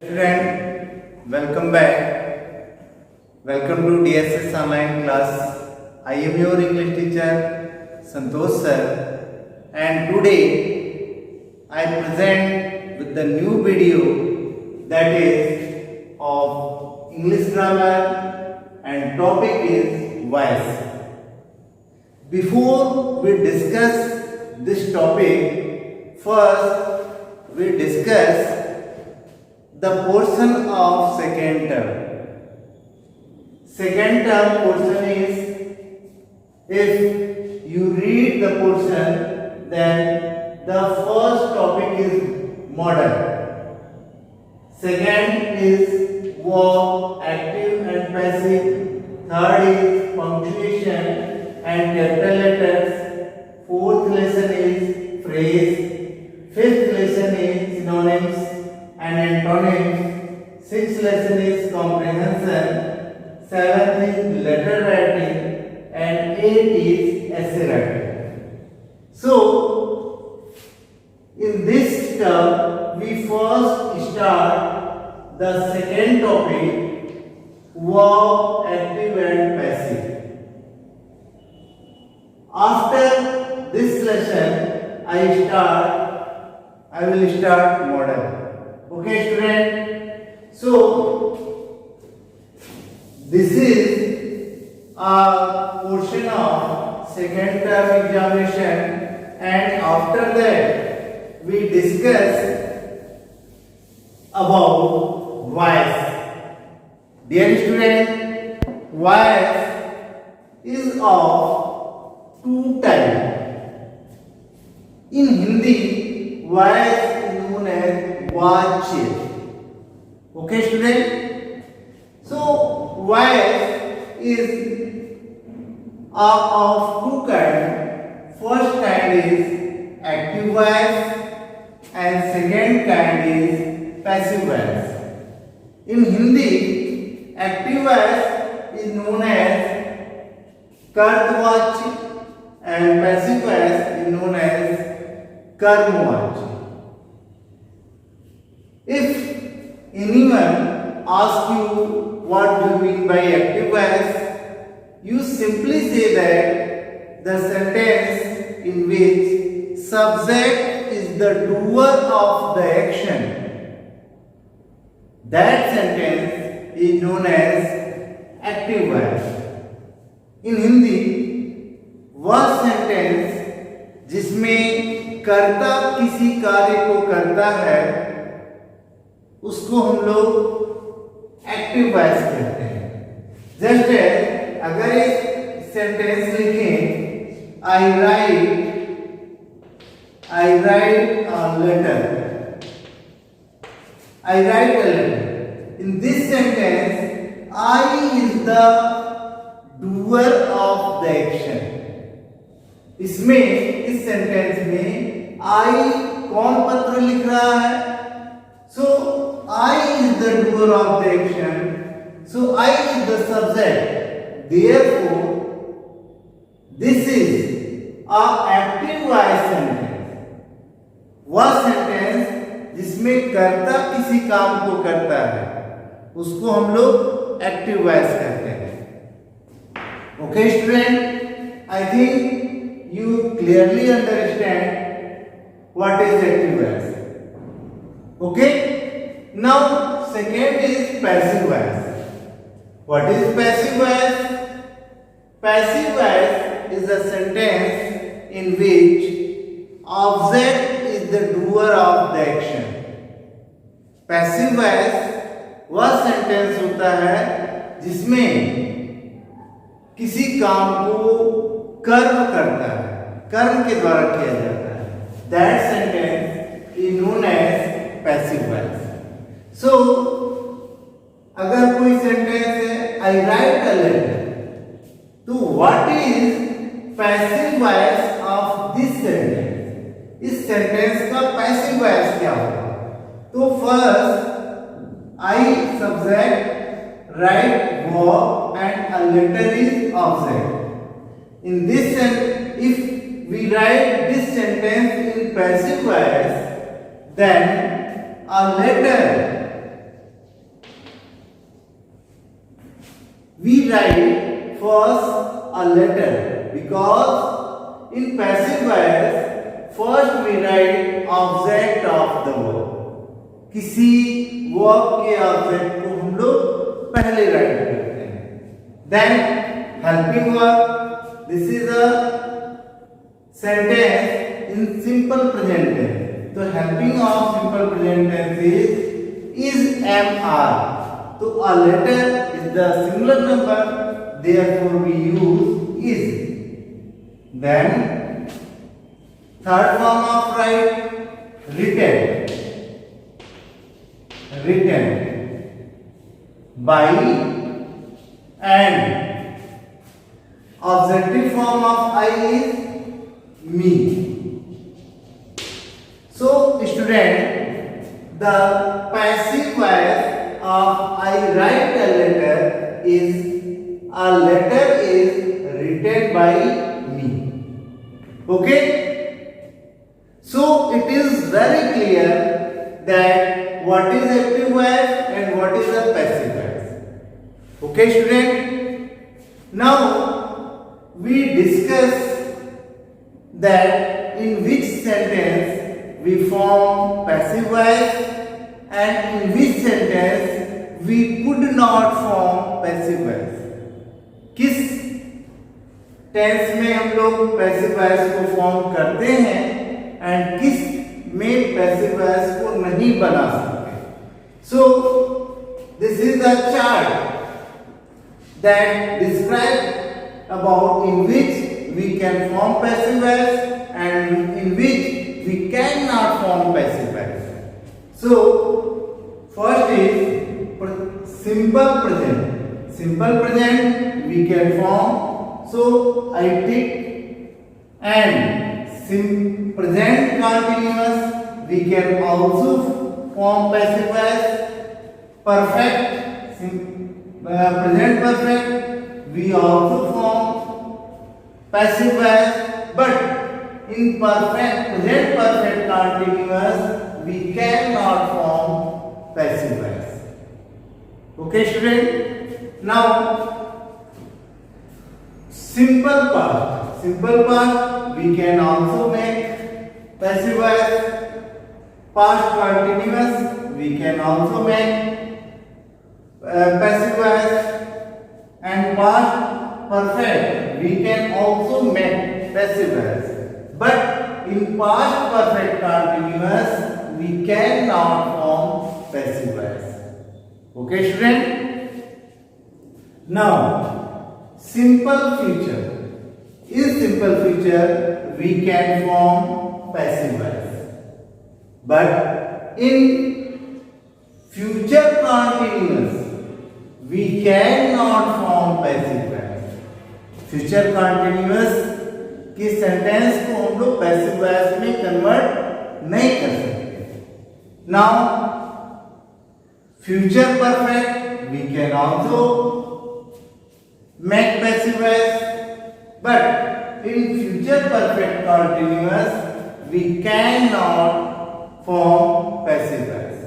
Student, welcome back. Welcome to DSS online class. I am your English teacher Santosh sir, and today I present with the new video that is of English grammar and topic is voice. Before we discuss this topic, first we discuss the portion of second term. Second term portion is, if you read the portion, then the first topic is modal. Second is verb, active and passive. Third is punctuation and capital letters. Fourth lesson is phrase. Fifth lesson is synonyms and antonyms. Sixth lesson is comprehension. Seventh is letter writing, and eighth is essay writing. So, in this term, we first start the second topic, verb, active and passive. After this lesson, I will start modal. Okay, student. So this is a portion of second term examination, and after that we discuss about voice. Dear student, voice is of two types. In Hindi, voice is known as वाच्य. Okay, student. So voice is of two kinds. First kind is active voice, and second kind is passive voice. In Hindi, active voice is known as कर्तवाच्य, and passive voice is known as कर्मवाच्य. If anyone asks you what do you mean by active voice, you simply say that the sentence in which subject is the doer of the action, that sentence is known as active voice. In Hindi, वह sentence जिसमें कर्ता किसी कार्य को करता है उसको हम लोग एक्टिव वॉइस कहते हैं. जैसे अगर एक सेंटेंस लिखें, I write a letter. In this sentence I is the doer of the action. इसमें इस सेंटेंस में आई कौन पत्र लिख रहा है? So I is the doer of the action. So I is the subject. Therefore, this is a active voice sentence. वह sentence जिसमें कर्ता किसी काम को करता है उसको हम लोग एक्टिव वॉइस कहते हैं. Okay, student, I think you clearly understand what is active voice. Okay. Now second is passive voice. What is passive voice? Passive voice is a sentence in which object is the doer of the action. Passive voice वह sentence होता है जिसमें किसी काम को कर्म करता है, कर्म के द्वारा किया जाता है. That sentence is known as passive voice. So, अगर कोई सेंटेंस है आई राइट अ लेटर, तो what is passive voice of this sentence? इस सेंटेंस का पैसिव वॉइस क्या होगा? तो first I subject, right verb and a letter is object. In this if we write this sentence in passive voice, then a letter we write first a letter, because in passive voice first we write object of the verb. किसी verb के object को हम लोग पहले write करते हैं. Then helping verb, this is a sentence in simple present tense. तो helping of simple present tense is am are. तो a letter is the singular number, therefore we use is. Then third form of write, written by and. Objective form of I is me. So student, the passive voice of I write a letter is written by me. Okay, so it is very clear that what is active voice and what is a passive voice. Okay student, now we discuss that in which sentence we form passive voice and in which sentence we could not form passive voice. किस tense में हम लोग passive voice को form करते हैं and किस में passive voice को नहीं बना सकते. So this is the chart that describe about in which we can form passive voice and in which we can not form passive voice. So first is simple present. Simple present we can form, so I take, and present continuous we can also form passive voice. Perfect, present perfect we also form passive voice, but in present perfect continuous we cannot form passive voice. Okay student, now simple past we can also make passive voice. Past continuous we can also make passive voice, and past perfect we can also make passive voice, but in past perfect continuous we cannot form passive voice. Okay student, now simple future. In simple future we can form passive voice, but in future continuous we cannot form passive voice. Future continuous की sentence को हम लोग passive voice में convert नहीं कर सकते. Now future perfect we can also make passive voice, but in future perfect continuous we cannot form passive voice.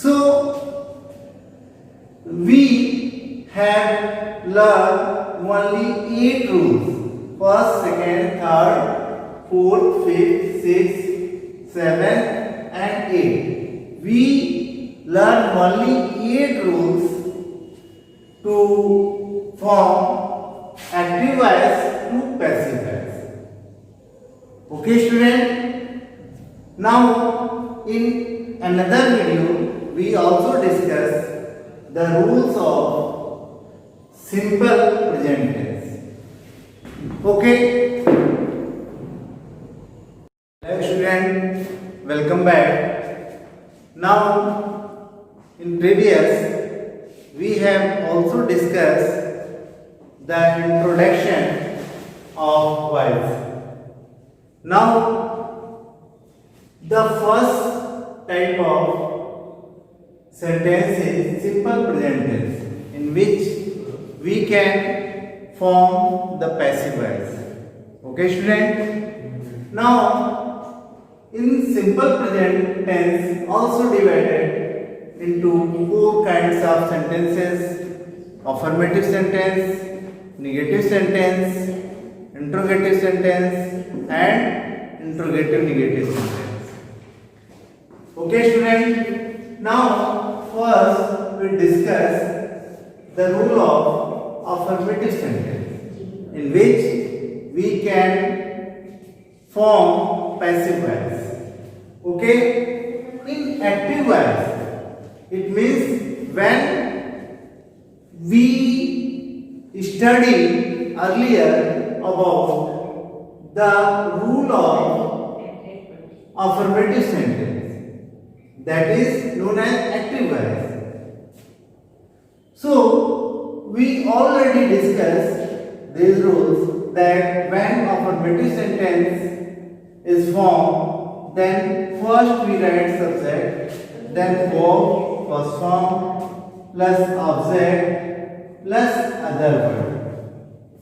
So we have learned only 8 rules: first, second, third, fourth, fifth, sixth, seventh and 8th. We learn only 8 rules to form active voice to passive voice. Okay student, now in another video we also discuss the rules of simple present tense. Okay, hello student, welcome back. Now in previous we have also discussed the introduction of voice. Now the first type of sentence is simple present tense, in which we can form the passive voice. Okay student, now in simple present tense also divided into 4 kinds of sentences. affirmative sentence, negative sentence, interrogative sentence, and interrogative negative sentence. Okay, student. Now, first we discuss the rule of affirmative sentence, in which we can form passive voice. Okay, in active voice, it means when we studied earlier about the rule of affirmative sentence, that is known as active voice. So we already discussed these rules, that when affirmative sentence is formed, then first we write subject, then verb, first form, plus object, plus other word.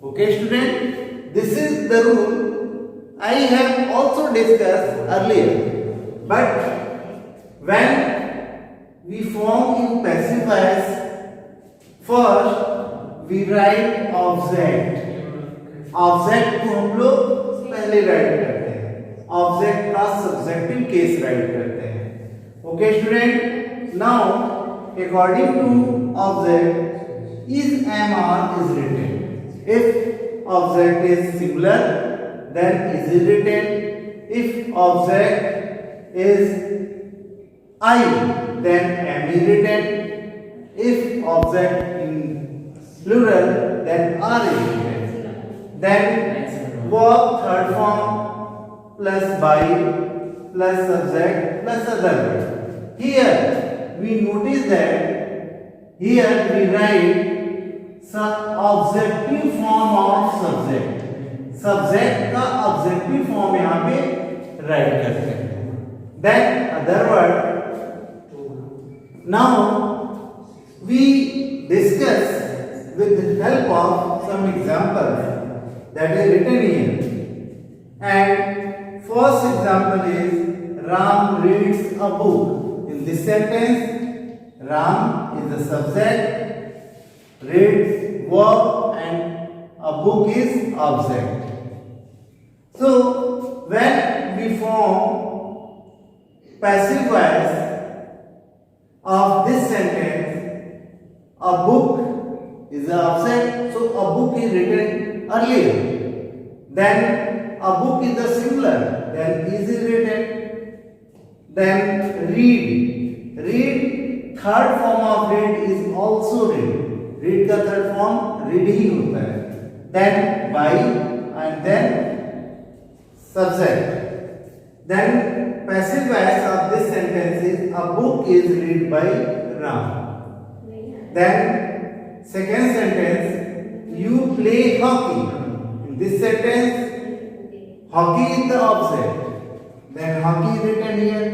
Okay, student? This is the rule I have also discussed earlier. But when we form in passive voice, first we write object. Object को हम लोग पहले write करते हैं, object का subjective case write करते हैं. Okay student, now according to object is am are is written. If object is singular then is written. If object is I then am is written. If object in plural then are is written. Then verb third form plus by plus subject plus other word. Here we notice that here we write some objective form of subject. Subject का objective form यहाँ पे write करते हैं. Then other word. Now we discuss with the help of some examples that is written here. And first example is Ram reads a book. In this sentence, Ram is the subject, reads verb, and a book is object. So when we form passive voice of this sentence, a book is the object, so a book is written earlier. Then a book is the singular, then is written. Then read. Read, third form of read is also read. Read का third form read ही होता है. Then by and then subject. Then passive voice of this sentence is a book is read by Ram. Then second sentence, you play hockey. In this sentence, hockey is the object. Then hockey is written here.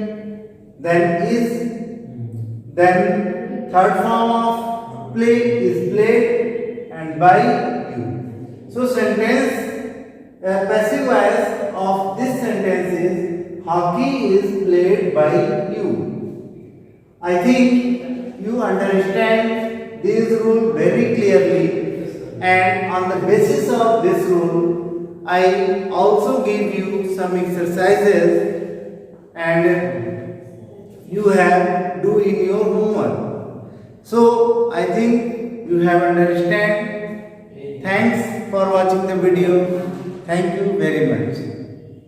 Then is. Then third form of play is played and by you. So sentence passive voice of this sentence is hockey is played by you. I think you understand this rule very clearly. And on the basis of this rule, I also give you some exercises and you have do in your homework. So I think you have understand. Thanks for watching the video. Thank you very much.